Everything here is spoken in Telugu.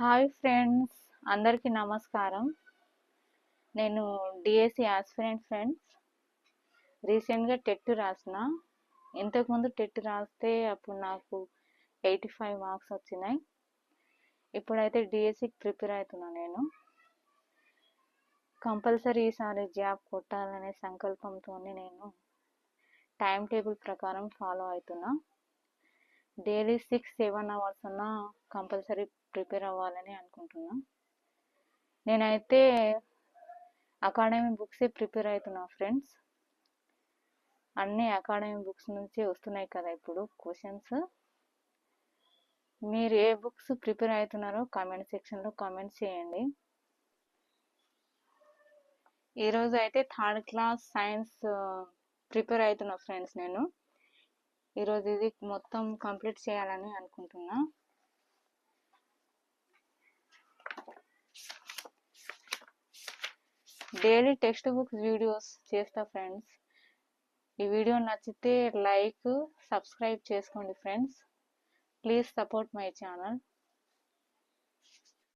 హాయ్ ఫ్రెండ్స్, అందరికీ నమస్కారం. నేను డిఎస్సి ఆస్పిరెంట్ ఫ్రెండ్స్. రీసెంట్గా టెట్ రాసిన. ఇంతకుముందు టెట్ రాస్తే అప్పుడు నాకు 85 మార్క్స్ వచ్చినాయి. ఇప్పుడైతే డిఎస్సికి ప్రిపేర్ అవుతున్నా. నేను కంపల్సరీ ఈసారి జాబ్ కొట్టాలనే సంకల్పంతో నేను టైం టేబుల్ ప్రకారం ఫాలో అవుతున్నా. డైలీ 6-7 అవర్స్ అన్నా కంపల్సరీ ప్రిపేర్ అవ్వాలని అనుకుంటున్నా. నేనైతే అకాడమీ బుక్సే ప్రిపేర్ అవుతున్నా ఫ్రెండ్స్. అన్ని అకాడమీ బుక్స్ నుంచి వస్తున్నాయి కదా ఇప్పుడు క్వశ్చన్స్. మీరు ఏ బుక్స్ ప్రిపేర్ అవుతున్నారో కామెంట్ సెక్షన్లో కామెంట్ చేయండి. ఈరోజు అయితే 3rd క్లాస్ సైన్స్ ప్రిపేర్ అవుతున్నా ఫ్రెండ్స్. నేను ఈరోజు ఇది మొత్తం కంప్లీట్ చేయాలని అనుకుంటున్నా. డైలీ టెక్స్ట్ బుక్స్ వీడియోస్ చేస్తా ఫ్రెండ్స్. ఈ వీడియో నచ్చితే లైక్, సబ్స్క్రైబ్ చేసుకోండి friends. Please support my channel.